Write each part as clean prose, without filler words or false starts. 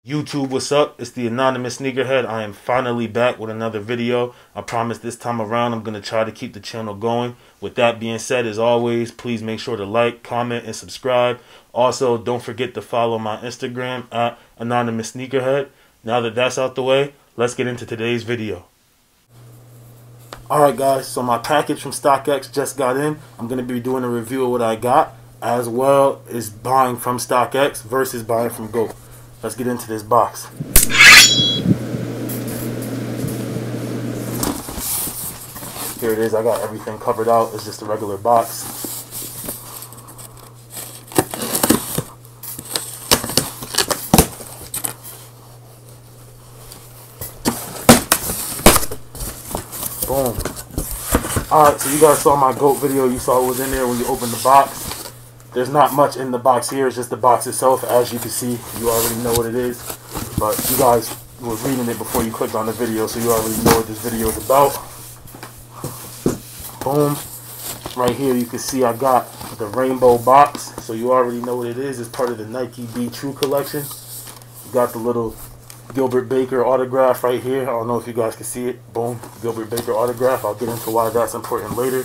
YouTube, what's up? It's the anonymous sneakerhead. I am finally back with another video. I promise this time around I'm going to try to keep the channel going. With that being said, as always, please make sure to like, comment, and subscribe. Also, don't forget to follow my Instagram at anonymous sneakerhead. Now that that's out the way, let's get into today's video. Alright guys, so my package from Stockx just got in. I'm going to be doing a review of what I got, as well as buying from Stockx versus buying from GOAT. Let's get into this box. Here it is. I got everything covered out. It's just a regular box. Boom. Alright, so you guys saw my GOAT video. You saw what was in there when you opened the box. There's not much in the box here. It's just the box itself. As you can see, you already know what it is. But you guys were reading it before you clicked on the video, so you already know what this video is about. Boom. Right here you can see I got the rainbow box. So you already know what it is. It's part of the Nike BeTrue collection. You got the little Gilbert Baker autograph right here. I don't know if you guys can see it. Boom. Gilbert Baker autograph. I'll get into why that's important later.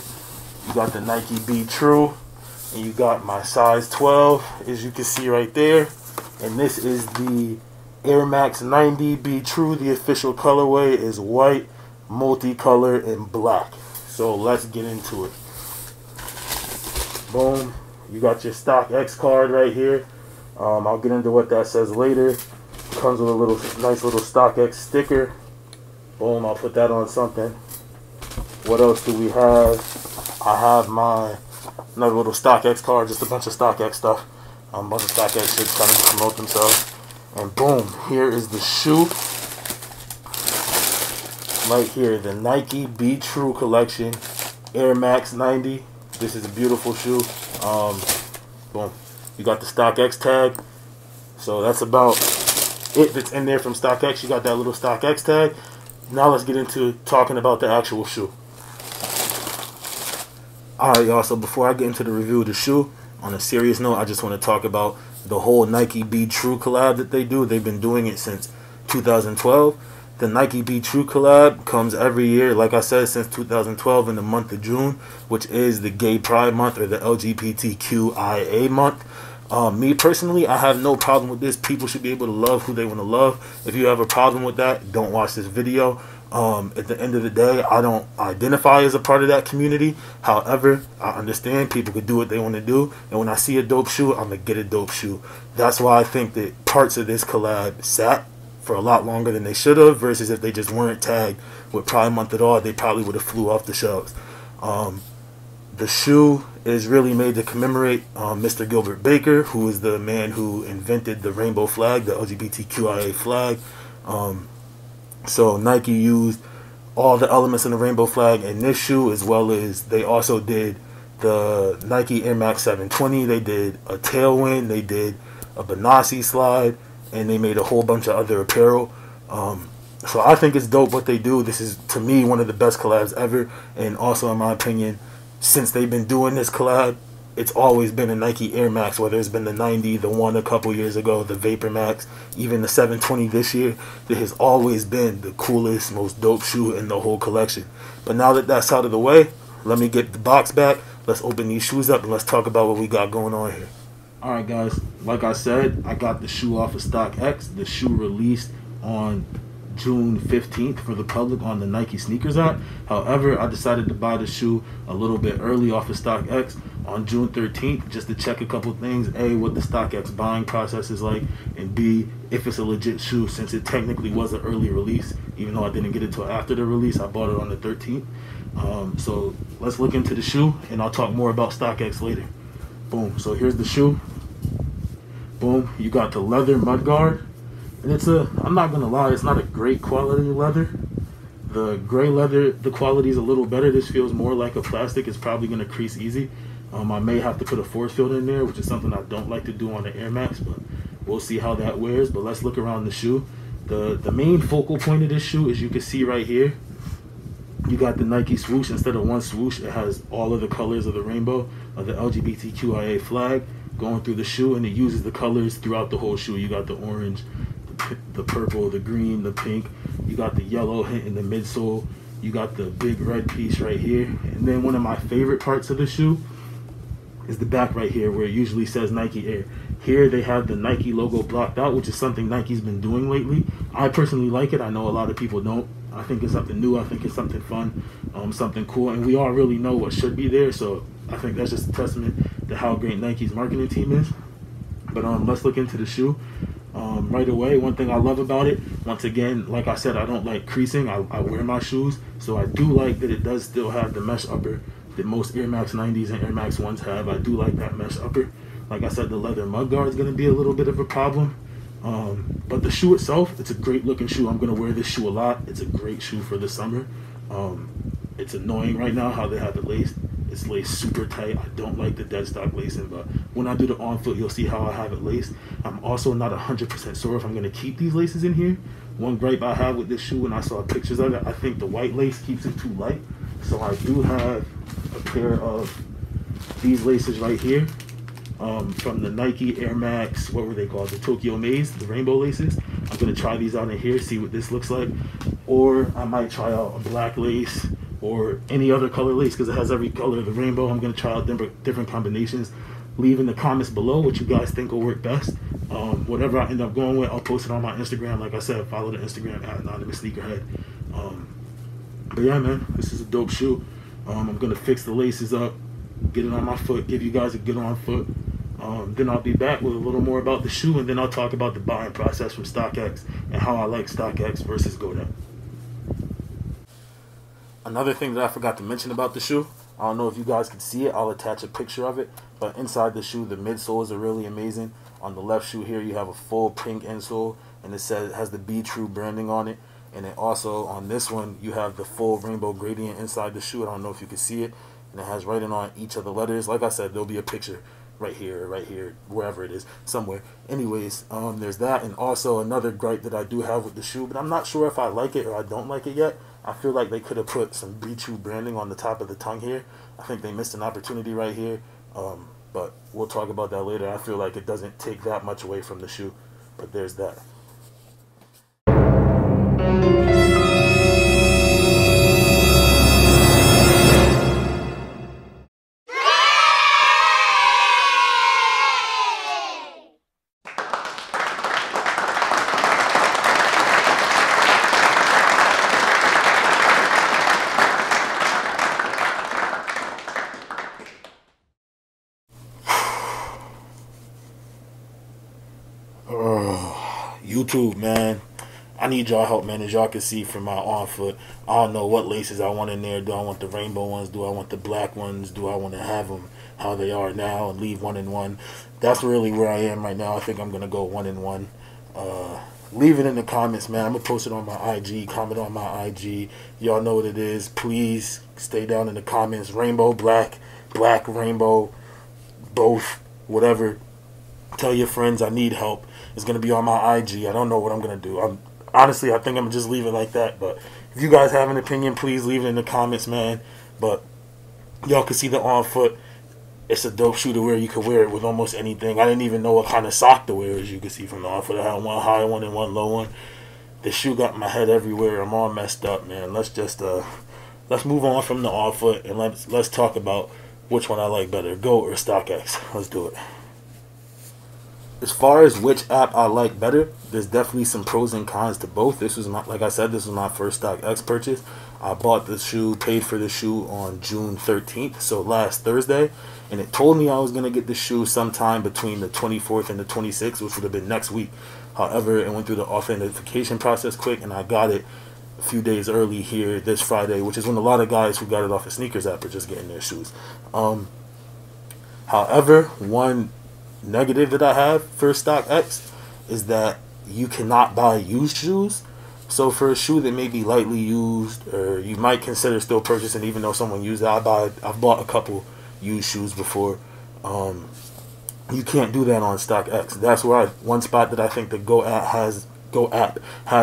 You got the Nike BeTrue. And you got my size 12, as you can see right there. And this is the Airmax 90 BeTrue. The official colorway is white, multicolor, and black. So let's get into it. Boom. You got your Stockx card right here. I'll get into what that says later. Comes with a nice little Stockx sticker. Boom. I'll put that on something. What else do we have? I have another little Stockx card, just a bunch of Stockx stuff. A bunch of Stockx shit trying to promote themselves. And boom, here is the shoe. Right here, the Nike BeTrue collection, Airmax 90. This is a beautiful shoe. Boom. You got the Stockx tag. So that's about it that's in there from Stockx. You got that little Stockx tag. Now let's get into talking about the actual shoe. Alright y'all, so before I get into the review of the shoe, on a serious note, I just want to talk about the whole Nike BeTrue collab that they do. They've been doing it since 2012. The Nike BeTrue collab comes every year, like I said, since 2012 in the month of June, which is the Gay Pride Month or the LGBTQIA month. Me personally, I have no problem with this. People should be able to love who they want to love. If you have a problem with that, don't watch this video. At the end of the day, I don't identify as a part of that community. However, I understand people could do what they want to do. And when I see a dope shoe, I'm going to get a dope shoe. That's why I think that parts of this collab sat for a lot longer than they should have. Versus if they just weren't tagged with Pride Month at all, they probably would have flew off the shelves. The shoe is really made to commemorate Mr. Gilbert Baker, who is the man who invented the rainbow flag, the LGBTQIA flag. So Nike used all the elements in the rainbow flag in this shoe, as well as they also did the Nike Air Max 720. They did a tailwind, they did a Benassi slide, and they made a whole bunch of other apparel. So I think it's dope what they do. This is, to me, one of the best collabs ever. And also, in my opinion, since they've been doing this collab, it's always been a Nike Air Max, whether it's been the 90, the one a couple years ago, the Vapor Max, even the 720 this year. It has always been the coolest, most dope shoe in the whole collection. But now that that's out of the way, let me get the box back. Let's open these shoes up and let's talk about what we got going on here. Alright guys, like I said, I got the shoe off of Stockx. The shoe released on June 15th for the public on the Nike Sneakers app. However, I decided to buy the shoe a little bit early off of Stockx on June 13th just to check a couple things. A, what the Stockx buying process is like, and B, if it's a legit shoe, since it technically was an early release. Even though I didn't get it till after the release, I bought it on the 13th. So let's look into the shoe and I'll talk more about Stockx later. Boom. So here's the shoe. Boom. You got the leather mudguard. And it's I'm not going to lie, it's not a great quality leather. The gray leather, the quality is a little better. This feels more like a plastic. It's probably going to crease easy. I may have to put a force field in there, which is something I don't like to do on the Air Max, but we'll see how that wears. But let's look around the shoe. The main focal point of this shoe, as you can see right here, you got the Nike swoosh. Instead of one swoosh, it has all of the colors of the rainbow, of the LGBTQIA flag going through the shoe, and it uses the colors throughout the whole shoe. You got the orange, the the purple, the green, the pink. You got the yellow hitting the midsole. You got the big red piece right here. And then one of my favorite parts of the shoe is the back right here where it usually says Nike Air. Here they have the Nike logo blocked out, which is something Nike's been doing lately. I personally like it. I know a lot of people don't. I think it's something new. I think it's something fun, something cool. And we all really know what should be there. So I think that's just a testament to how great Nike's marketing team is. But let's look into the shoe. Right away, one thing I love about it, once again, like I said, I don't like creasing. I wear my shoes, so I do like that it does still have the mesh upper that most Air Max 90s and Air Max 1s have. I do like that mesh upper. Like I said, the leather mud guard is going to be a little bit of a problem. But the shoe itself, it's a great looking shoe. I'm going to wear this shoe a lot. It's a great shoe for the summer. It's annoying right now how they have it laced. It's laced super tight. I don't like the dead stock lacing, but when I do the on foot, you'll see how I have it laced. I'm also not 100% sure if I'm going to keep these laces in here. One gripe I have with this shoe, when I saw pictures of it, I think the white lace keeps it too light. So I do have a pair of these laces right here from the Nike Airmax, what were they called? The Tokyo Maze, the rainbow laces. I'm going to try these out in here, see what this looks like. Or I might try out a black lace or any other color lace because it has every color of the rainbow. I'm going to try out different combinations. Leave in the comments below what you guys think will work best. Whatever I end up going with, I'll post it on my Instagram. Like I said, follow the Instagram at Anonymous Sneakerhead. But yeah, man, this is a dope shoe. I'm going to fix the laces up, get it on my foot, give you guys a good on foot. Then I'll be back with a little more about the shoe, and then I'll talk about the buying process from Stockx and how I like Stockx versus GoDaddy. Another thing that I forgot to mention about the shoe, I don't know if you guys can see it, I'll attach a picture of it, but inside the shoe, the midsoles are really amazing. On the left shoe here, you have a full pink insole, and it has the BeTrue branding on it. And then also on this one, you have the full rainbow gradient inside the shoe. I don't know if you can see it, and it has writing on each of the letters. Like I said, there'll be a picture right here, wherever it is, somewhere. Anyways, there's that. And also another gripe that I do have with the shoe, but I'm not sure if I like it or I don't like it yet. I feel like they could have put some BeTrue branding on the top of the tongue here. I think they missed an opportunity right here, but we'll talk about that later. I feel like it doesn't take that much away from the shoe, but there's that. YouTube, man, I need y'all help, man. As y'all can see from my on foot, I don't know what laces I want in there. Do I want the rainbow ones? Do I want the black ones? Do I want to have them how they are now and leave 1 in 1? That's really where I am right now. I think I'm gonna go 1 in 1. Leave it in the comments, man. I'm gonna post it on my IG. Comment on my IG. Y'all know what it is. Please stay down in the comments. Rainbow, black, rainbow, both, whatever. Tell your friends I need help. It's going to be on my IG. I don't know what I'm going to do. Honestly, I think I'm going to just leave it like that. But if you guys have an opinion, please leave it in the comments, man. But y'all can see the on foot. It's a dope shoe to wear. You can wear it with almost anything. I didn't even know what kind of sock to wear, as you can see from the on foot. I had one high one and one low one. The shoe got my head everywhere. I'm all messed up, man. Let's move on from the on foot and let's talk about which one I like better, Go or Stockx. Let's do it. As far as which app I like better, there's definitely some pros and cons to both. This was my, like I said, this was my first Stockx purchase. I bought the shoe, paid for the shoe on June 13th, so last Thursday, and it told me I was going to get the shoe sometime between the 24th and the 26th, which would have been next week. However, it went through the authentication process quick, and I got it a few days early here this Friday, which is when a lot of guys who got it off the sneakers app are just getting their shoes. However, one negative that I have for Stockx is that you cannot buy used shoes. So for a shoe that may be lightly used, or you might consider still purchasing even though someone used it, I've bought a couple used shoes before. You can't do that on Stockx. That's why one spot that I think the Go app has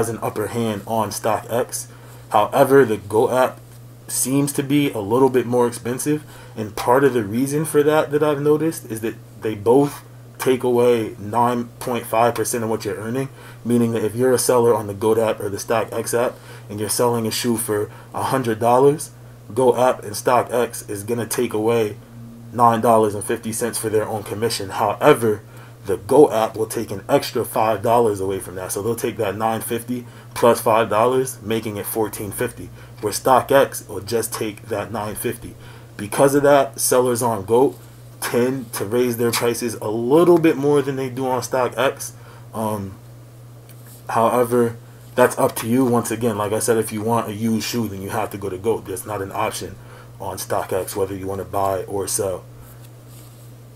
an upper hand on Stockx. However, the Go app seems to be a little bit more expensive, and part of the reason for that I've noticed is that they both take away 9.5% of what you're earning, meaning that if you're a seller on the GOAT app or the Stockx app and you're selling a shoe for $100, GOAT app and Stockx is going to take away $9.50 for their own commission. However, the GOAT app will take an extra $5 away from that. So they'll take that $9.50 plus $5, making it $14.50. Where Stockx will just take that $9.50. Because of that, sellers on GOAT tend to raise their prices a little bit more than they do on Stockx. However, that's up to you. Once again, like I said, if you want a used shoe, then you have to go to GOAT. There's not an option on Stockx whether you want to buy or sell.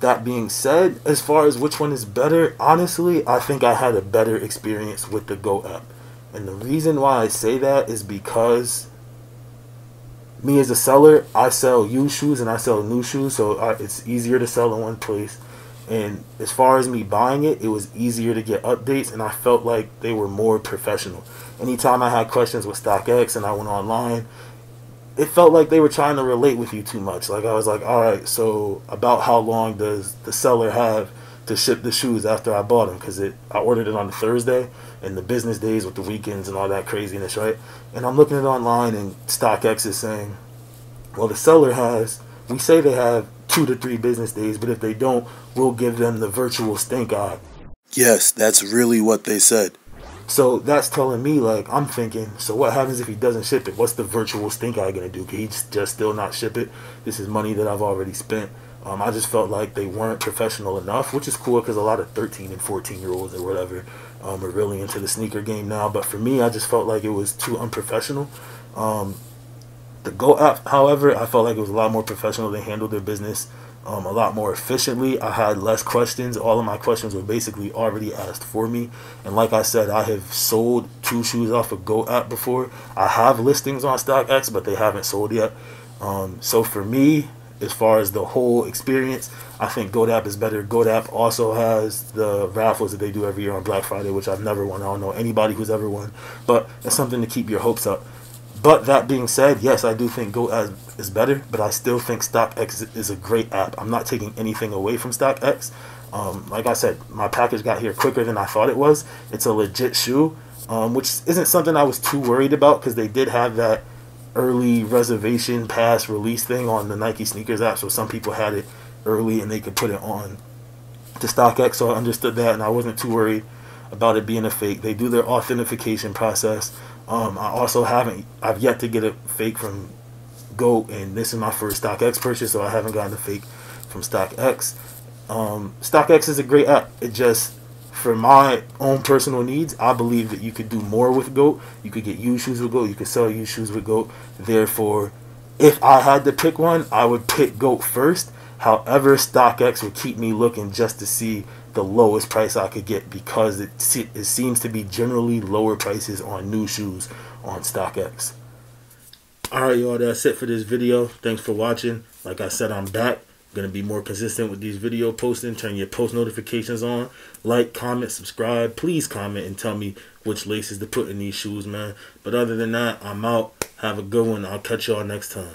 That being said, as far as which one is better, honestly, I think I had a better experience with the GOAT app. And the reason why I say that is because me as a seller, I sell used shoes and I sell new shoes, so it's easier to sell in one place. And as far as me buying it, it was easier to get updates, and I felt like they were more professional. Anytime I had questions with Stockx and I went online, it felt like they were trying to relate with you too much. Like, I was like, all right, so about how long does the seller have to ship the shoes after I bought them? Because I ordered it on a Thursday, and the business days with the weekends and all that craziness, right? And I'm looking at it online, and Stockx is saying, well, the seller we say they have 2 to 3 business days, but if they don't, we'll give them the virtual stink eye. Yes, that's really what they said. So that's telling me, like, I'm thinking, so what happens if he doesn't ship it? What's the virtual stink eye going to do? Can he just still not ship it? This is money that I've already spent. I just felt like they weren't professional enough, which is cool because a lot of 13 and 14-year-olds or whatever are really into the sneaker game now. But for me, I just felt like it was too unprofessional. The GOAT app, however, I felt like it was a lot more professional. They handled their business a lot more efficiently. I had less questions. All of my questions were basically already asked for me. And like I said, I have sold 2 shoes off of GOAT app before. I have listings on Stockx, but they haven't sold yet. So for me, as far as the whole experience, I think GOAT app is better. GOAT app also has the raffles that they do every year on Black Friday, which I've never won. I don't know anybody who's ever won, but it's something to keep your hopes up. But that being said, yes, I do think GOAT is better, but I still think Stockx is a great app. I'm not taking anything away from Stockx. Like I said, my package got here quicker than I thought it was. It's a legit shoe, which isn't something I was too worried about because they did have that early reservation pass release thing on the Nike sneakers app, so some people had it early and they could put it on to Stockx, so I understood that and I wasn't too worried about it being a fake. They do their authentication process. I've yet to get a fake from GOAT, and this is my first Stockx purchase, so I haven't gotten a fake from Stockx. Stockx is a great app. It just, for my own personal needs, I believe that you could do more with GOAT. You could get used shoes with GOAT. You could sell used shoes with GOAT. Therefore, if I had to pick one, I would pick GOAT first. However, Stockx would keep me looking just to see the lowest price I could get because it seems to be generally lower prices on new shoes on Stockx. Alright, y'all, that's it for this video. Thanks for watching. Like I said, I'm back. Going to be more consistent with these video posting. Turn your post notifications on. Like, comment, subscribe. Please comment and tell me which laces to put in these shoes, man. But other than that, I'm out. Have a good one. I'll catch y'all next time.